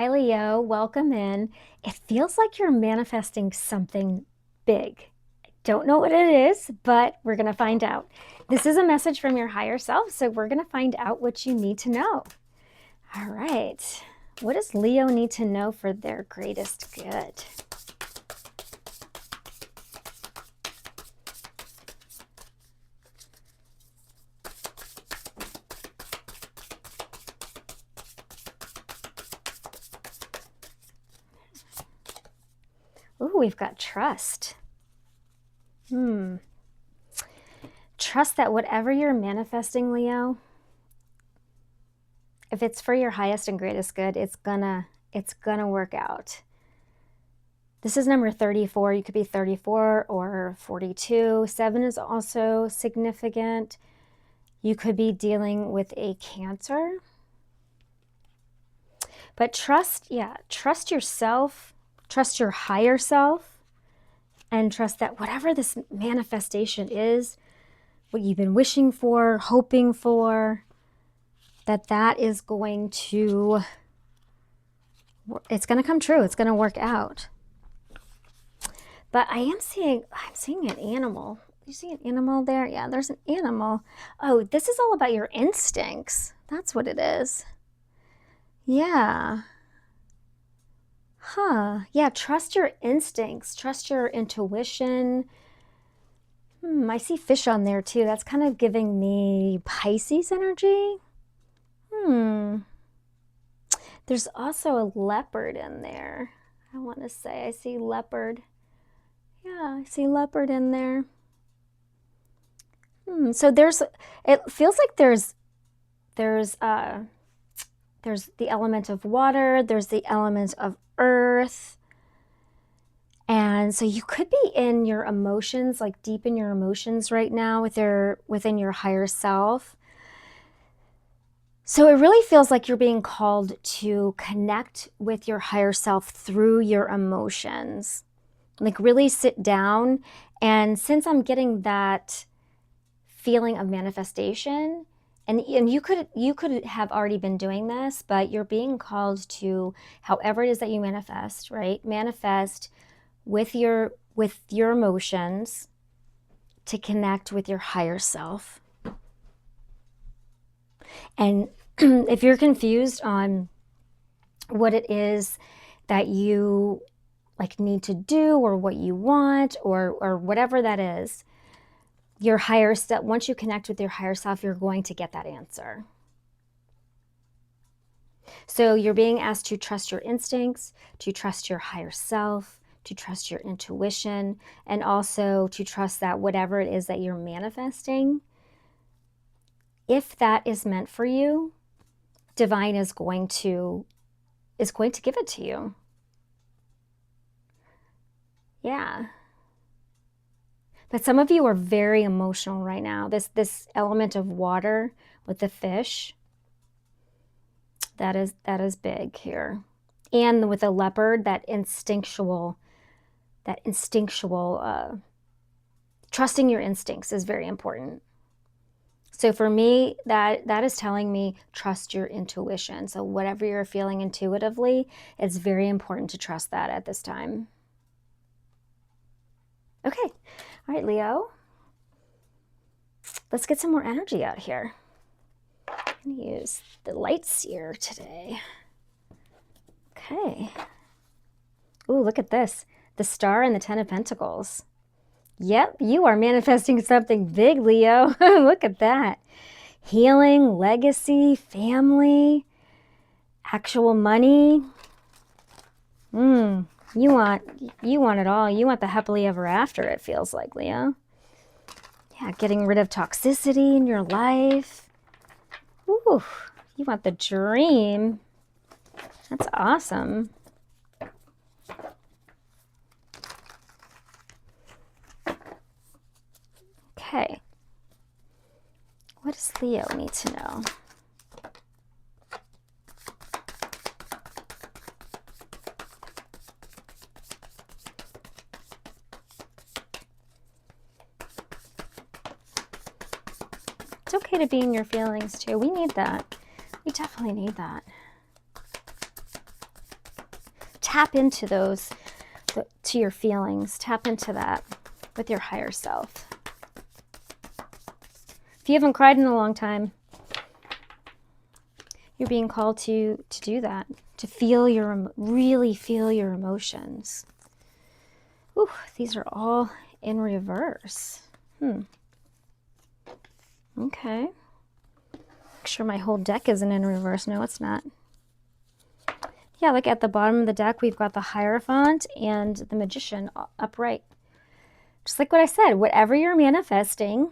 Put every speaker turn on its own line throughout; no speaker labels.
Hi, Leo. Welcome in. It feels like you're manifesting something big. I don't know what it is, but we're going to find out. This is a message from your higher self, so we're going to find out what you need to know. All right. What does Leo need to know for their greatest good? Ooh, we've got trust. Trust that whatever you're manifesting, Leo, if it's for your highest and greatest good, it's gonna work out. This is number 34. You could be 34 or 42. 7 is also significant. You could be dealing with a cancer. But trust yourself, trust your higher self, and trust that whatever this manifestation is, what you've been wishing for, hoping for, that is going to, it's going to come true. It's going to work out. But I'm seeing an animal. You see an animal there? Yeah, there's an animal. Oh, this is all about your instincts. That's what it is. Yeah. Huh. Yeah, trust your instincts. Trust your intuition. I see fish on there too. That's kind of giving me Pisces energy. There's also a leopard in there. I want to say I see leopard. Yeah, I see leopard in there. So it feels like there's the element of water, there's the element of earth. And so you could be in your emotions, like deep in your emotions right now within your higher self. So it really feels like you're being called to connect with your higher self through your emotions. Like really sit down, and since I'm getting that feeling of manifestation, and you could have already been doing this, but you're being called to, however it is that you manifest, right? Manifest with your emotions to connect with your higher self. And if you're confused on what it is that you like need to do, or what you want, or whatever that is, your higher self, once you connect with your higher self, you're going to get that answer. So you're being asked to trust your instincts, to trust your higher self, to trust your intuition, and also to trust that whatever it is that you're manifesting, if that is meant for you, divine is going to give it to you. Yeah. But some of you are very emotional right now. This element of water with the fish, that is big here. And with the leopard, that instinctual trusting your instincts is very important. So for me, that is telling me trust your intuition. So whatever you're feeling intuitively, it's very important to trust that at this time. Okay. All right, Leo. Let's get some more energy out here. I'm going to use the light seer today. Okay. Ooh, look at this. The star and the 10 of Pentacles. Yep, you are manifesting something big, Leo. Look at that. Healing, legacy, family, actual money. You want it all. You want the happily ever after, it feels like, Leo. Yeah, getting rid of toxicity in your life. Ooh, you want the dream. That's awesome. Okay. What does Leo need to know? It's okay to be in your feelings too. We need that. We definitely need that. tap into those, to your feelings. Tap into that with your higher self. If you haven't cried in a long time, you're being called to do that, to really feel your emotions. Ooh, these are all in reverse. Okay. Make sure my whole deck isn't in reverse. No, it's not. Yeah, look at the bottom of the deck, we've got the Hierophant and the Magician upright. Just like what I said, whatever you're manifesting,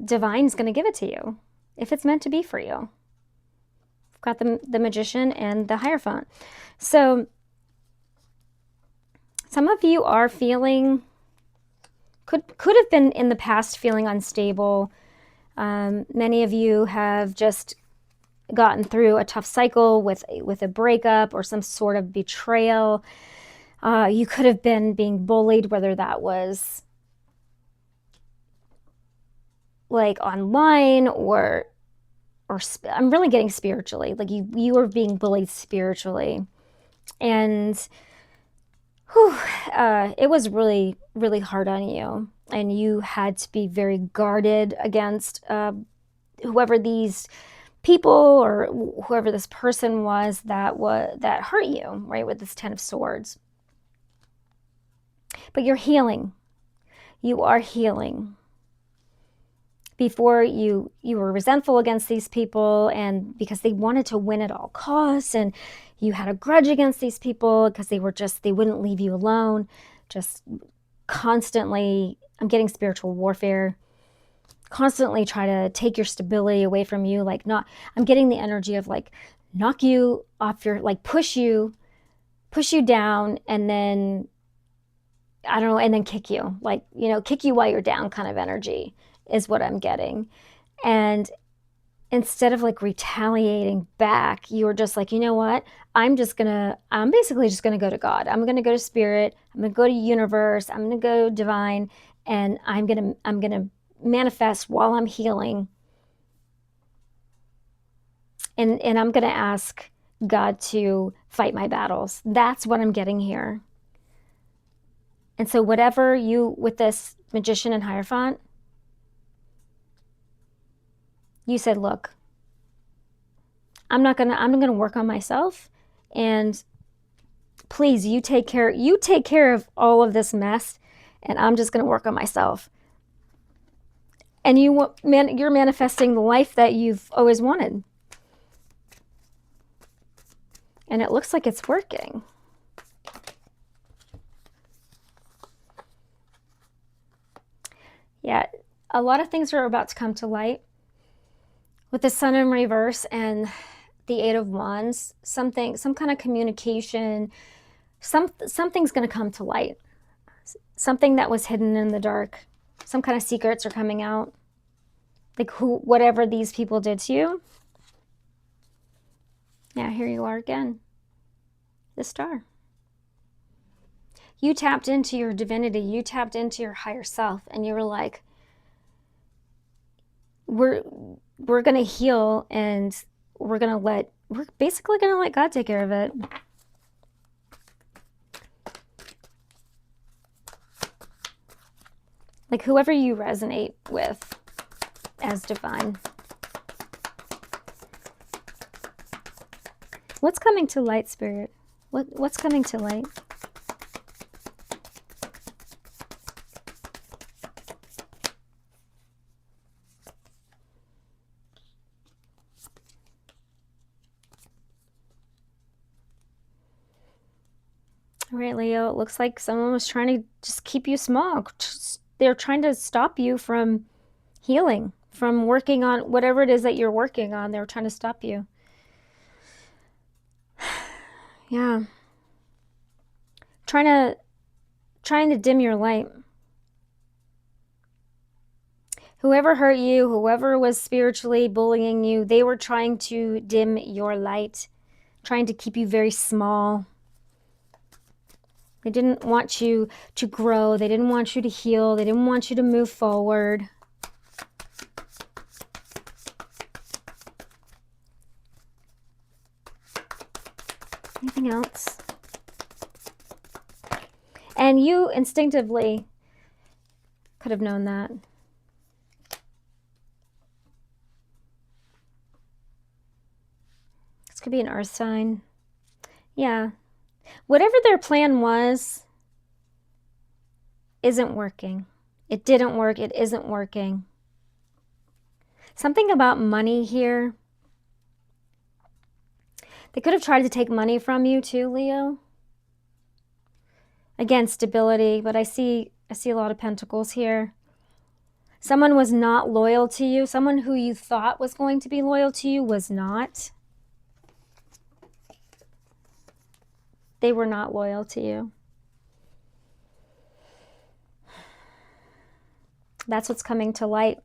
Divine's going to give it to you if it's meant to be for you. We've got the Magician and the Hierophant. So some of you are feeling, could have been in the past feeling unstable. Many of you have just gotten through a tough cycle with a breakup or some sort of betrayal. You could have been being bullied, whether that was like online or I'm really getting spiritually, like you were being bullied spiritually. And it was really, really hard on you. And you had to be very guarded against whoever these people or whoever this person was that hurt you, right, with this 10 of Swords. But you're healing. You are healing. Before you were resentful against these people, and because they wanted to win at all costs, and you had a grudge against these people because they wouldn't leave you alone, just constantly, I'm getting spiritual warfare, constantly try to take your stability away from you, I'm getting the energy of like knock you off your, like push you down, and then I don't know, and then kick you, like, kick you while you're down kind of energy is what I'm getting. And instead of like retaliating back, you were just like, you know what? I'm basically just gonna go to God. I'm gonna go to Spirit. I'm gonna go to universe. I'm gonna go divine, and I'm gonna manifest while I'm healing. And I'm gonna ask God to fight my battles. That's what I'm getting here. And so whatever you, with this Magician and Hierophant, you said, look, I'm gonna work on myself, and please, you take care of all of this mess, and I'm just gonna work on myself. And you're manifesting the life that you've always wanted. And it looks like it's working. Yeah, a lot of things are about to come to light. With the Sun in reverse and the Eight of Wands, some kind of communication, something's going to come to light. Something that was hidden in the dark. Some kind of secrets are coming out. Like whatever these people did to you. Yeah, here you are again. The Star. You tapped into your divinity. You tapped into your higher self, and you were like, we're going to heal, and we're basically going to let God take care of it. Like whoever you resonate with as divine. What's coming to light, Spirit? What's coming to light? All right, Leo, it looks like someone was trying to just keep you small. They're trying to stop you from healing, from working on whatever it is that you're working on. They're trying to stop you. Yeah. Trying to dim your light. Whoever hurt you, whoever was spiritually bullying you, they were trying to dim your light, trying to keep you very small. They didn't want you to grow. They didn't want you to heal. They didn't want you to move forward. Anything else? And you instinctively could have known that. This could be an earth sign. Yeah. Whatever their plan was isn't working. It didn't work. It isn't working. Something about money here. They could have tried to take money from you too, Leo. Again, stability, but I see a lot of pentacles here. Someone was not loyal to you. Someone who you thought was going to be loyal to you was not. They were not loyal to you. That's what's coming to light.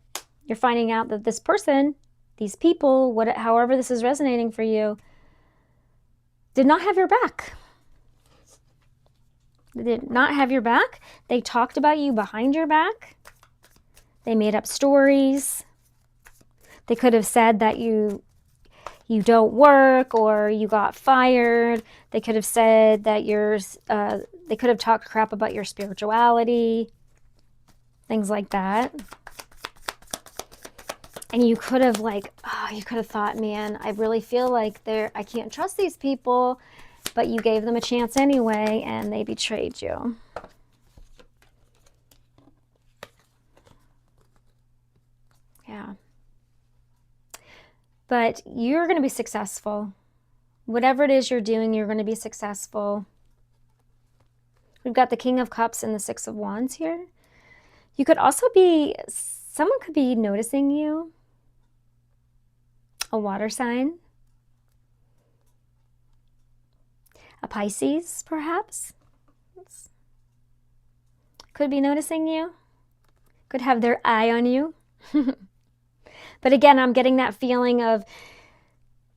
You're finding out that this person, these people, however this is resonating for you, did not have your back. They did not have your back. They talked about you behind your back. They made up stories. They could have said that you don't work or you got fired. They could have said that they could have talked crap about your spirituality, things like that. And you could have you could have thought, man, I really feel like I can't trust these people, but you gave them a chance anyway and they betrayed you. Yeah. But you're going to be successful. Whatever it is you're doing, you're going to be successful. We've got the King of Cups and the Six of Wands here. You could also someone could be noticing you. A water sign. A Pisces, perhaps. Could be noticing you. Could have their eye on you. But again, I'm getting that feeling of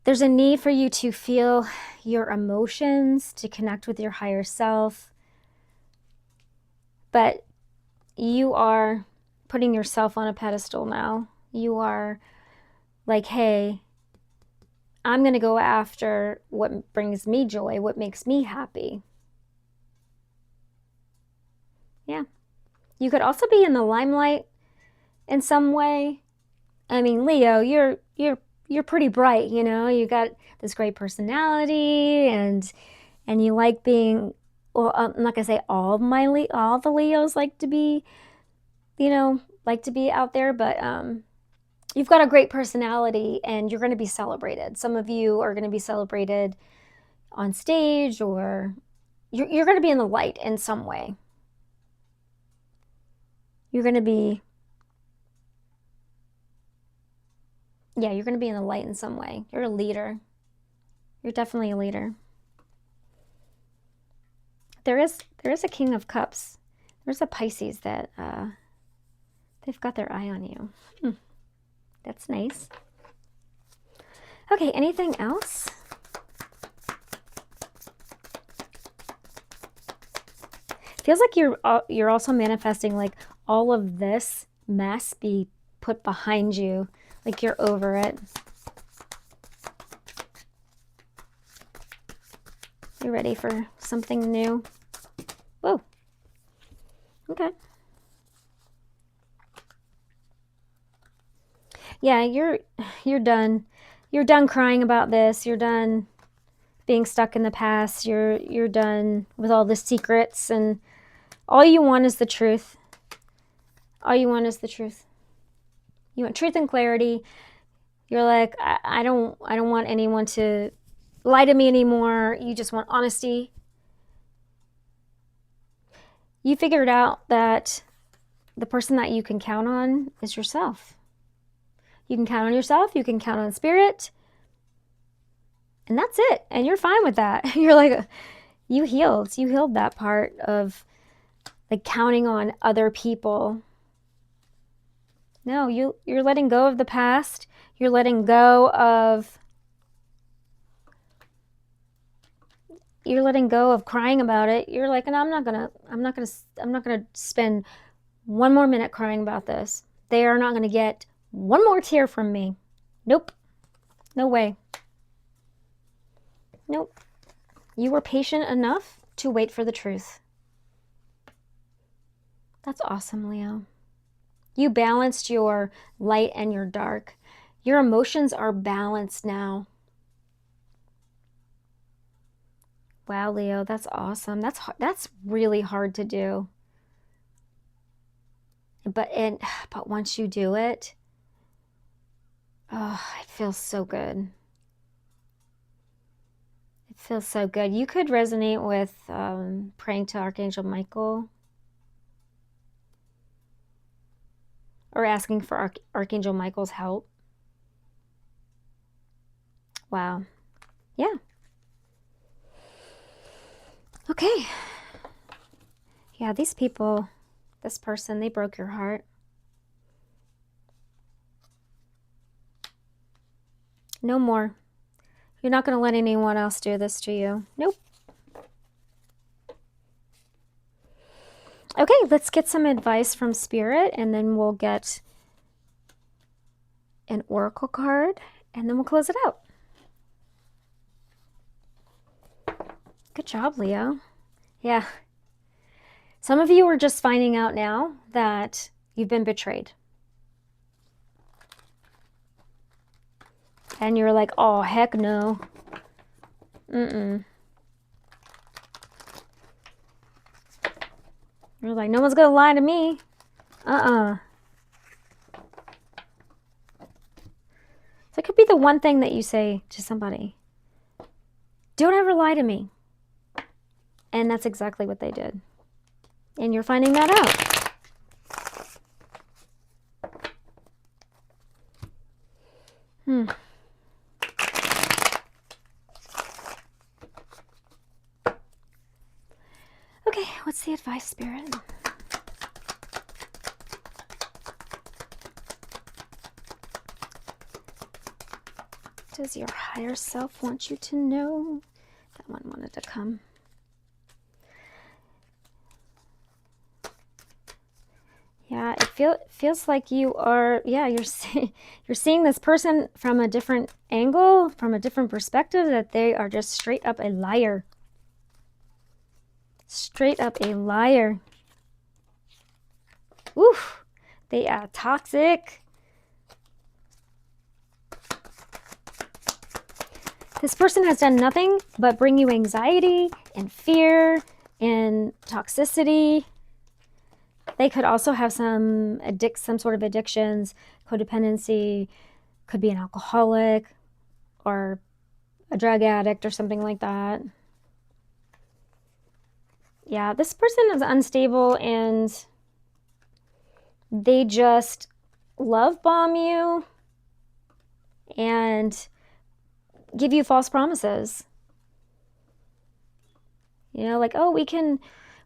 there's a need for you to feel your emotions, to connect with your higher self. But you are putting yourself on a pedestal now. You are like, hey, I'm going to go after what brings me joy, what makes me happy. Yeah. You could also be in the limelight in some way. I mean, Leo, you're pretty bright, you know. You got this great personality and you like being, well, I'm not going to say all the Leos like to be, like to be out there, but you've got a great personality and you're going to be celebrated. Some of you are going to be celebrated on stage, or you're going to be in the light in some way. You're going to be, you're going to be in the light in some way. You're a leader. You're definitely a leader. There is a King of Cups. There's a Pisces that they've got their eye on you. That's nice. Okay, anything else? Feels like you're also manifesting like all of this mess be put behind you, like you're over it. You're ready for something new. Whoa. Okay. Yeah, you're done. You're done crying about this. You're done being stuck in the past. You're done with all the secrets, and all you want is the truth. All you want is the truth. You want truth and clarity. You're like, I don't want anyone to lie to me anymore. You just want honesty. You figured out that the person that you can count on is yourself. You can count on yourself. You can count on spirit. And that's it. And you're fine with that. You're like, you healed. You healed that part of like counting on other people. No, you're letting go of the past. You're letting go of crying about it. You're like, and I'm not gonna spend one more minute crying about this. They are not gonna get one more tear from me. Nope. No way. Nope. You were patient enough to wait for the truth. That's awesome, Leo. You balanced your light and your dark. Your emotions are balanced now. Wow, Leo, that's awesome. That's really hard to do. But once you do it, oh, it feels so good. It feels so good. You could resonate with praying to Archangel Michael or asking for Archangel Michael's help. Wow. Yeah. Okay. Yeah, these people, this person, they broke your heart. No more. You're not going to let anyone else do this to you. Nope. Okay, let's get some advice from Spirit, and then we'll get an oracle card, and then we'll close it out. Good job, Leo. Yeah. Some of you are just finding out now that you've been betrayed. And you're like, oh, heck no. Mm-mm. You're like, no one's going to lie to me. So it could be the one thing that you say to somebody. Don't ever lie to me. And that's exactly what they did. And you're finding that out. Okay, what's the advice, Spirit? Does your higher self want you to know? That one wanted to come. Yeah, it feels like you are, you're seeing this person from a different angle, from a different perspective, that they are just straight up a liar. Straight up a liar. Oof, they are toxic. This person has done nothing but bring you anxiety and fear and toxicity. They could also have some sort of addictions, codependency, could be an alcoholic or a drug addict or something like that. Yeah, this person is unstable and they just love bomb you and give you false promises. You know, like, oh, we can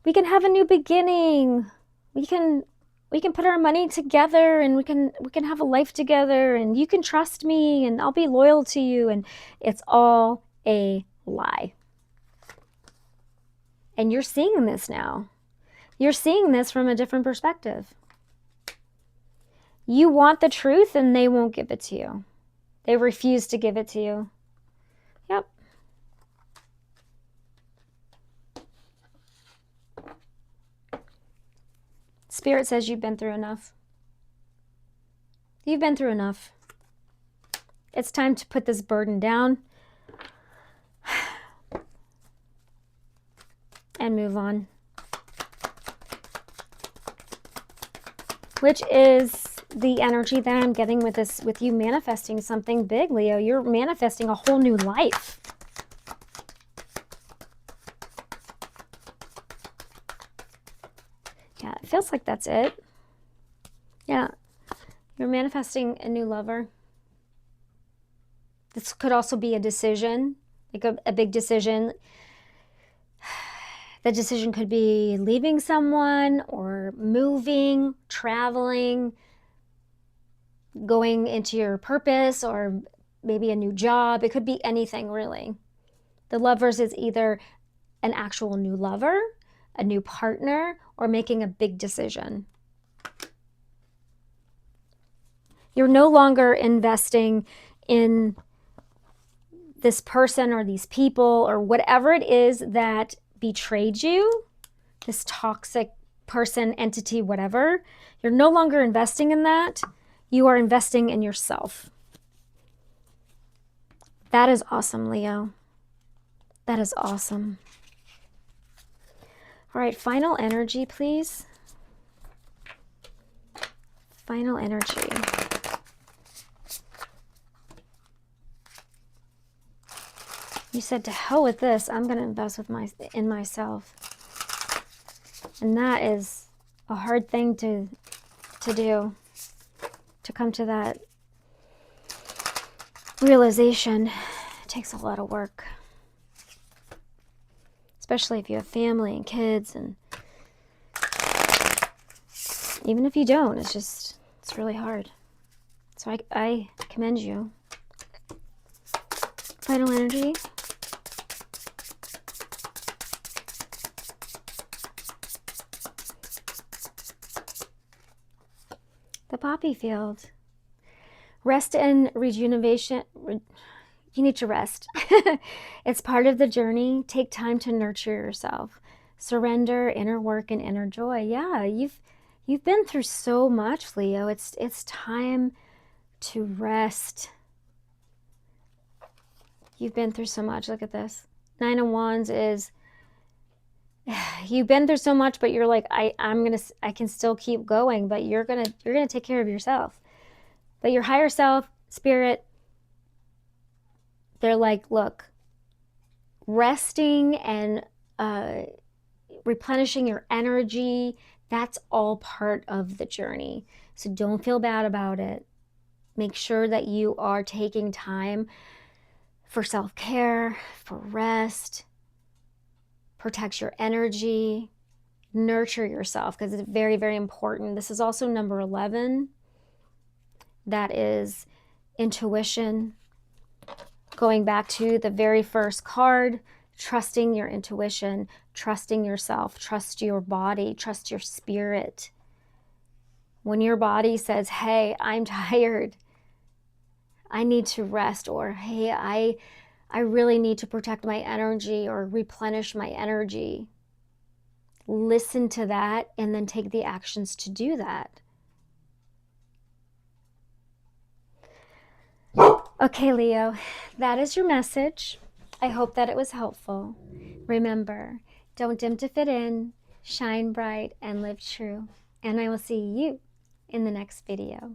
have a new beginning. We can put our money together and we can have a life together and you can trust me and I'll be loyal to you, and it's all a lie. And you're seeing this now. You're seeing this from a different perspective. You want the truth and they won't give it to you. They refuse to give it to you. Yep. Spirit says you've been through enough. You've been through enough. It's time to put this burden down and move on. Which is the energy that I'm getting with you manifesting something big, Leo. You're manifesting a whole new life. Yeah, it feels like that's it. Yeah, you're manifesting a new lover. This could also be a decision, like a big decision. The decision could be leaving someone or moving, traveling, going into your purpose, or maybe a new job. It could be anything, really. The Lovers is either an actual new lover, a new partner, or making a big decision. You're no longer investing in this person or these people or whatever it is that betrayed you, this toxic person, entity, whatever, you're no longer investing in that. You are investing in yourself. That is awesome, Leo. That is awesome. All right, final energy, please. Final energy. You said, to hell with this. I'm going to invest in myself. And that is a hard thing to do, to come to that realization. It takes a lot of work, especially if you have family and kids, and even if you don't, it's really hard. So I commend you. Final energy. The poppy field. Rest and rejuvenation. You need to rest. It's part of the journey. Take time to nurture yourself. Surrender, inner work, and inner joy. Yeah, you've been through so much, Leo. It's time to rest. You've been through so much. Look at this. 9 of Wands is, you've been through so much, but you're like, I can still keep going, but you're gonna take care of yourself. But your higher self, spirit, they're like, look, resting and replenishing your energy, that's all part of the journey. So don't feel bad about it. Make sure that you are taking time for self-care, for rest, protect your energy, nurture yourself, because it's very, very important. This is also number 11. That is intuition. Going back to the very first card, trusting your intuition, trusting yourself, trust your body, trust your spirit. When your body says, hey, I'm tired, I need to rest, or hey, I really need to protect my energy or replenish my energy, listen to that and then take the actions to do that. Okay, Leo, that is your message. I hope that it was helpful. Remember, don't dim to fit in, shine bright, and live true. And I will see you in the next video.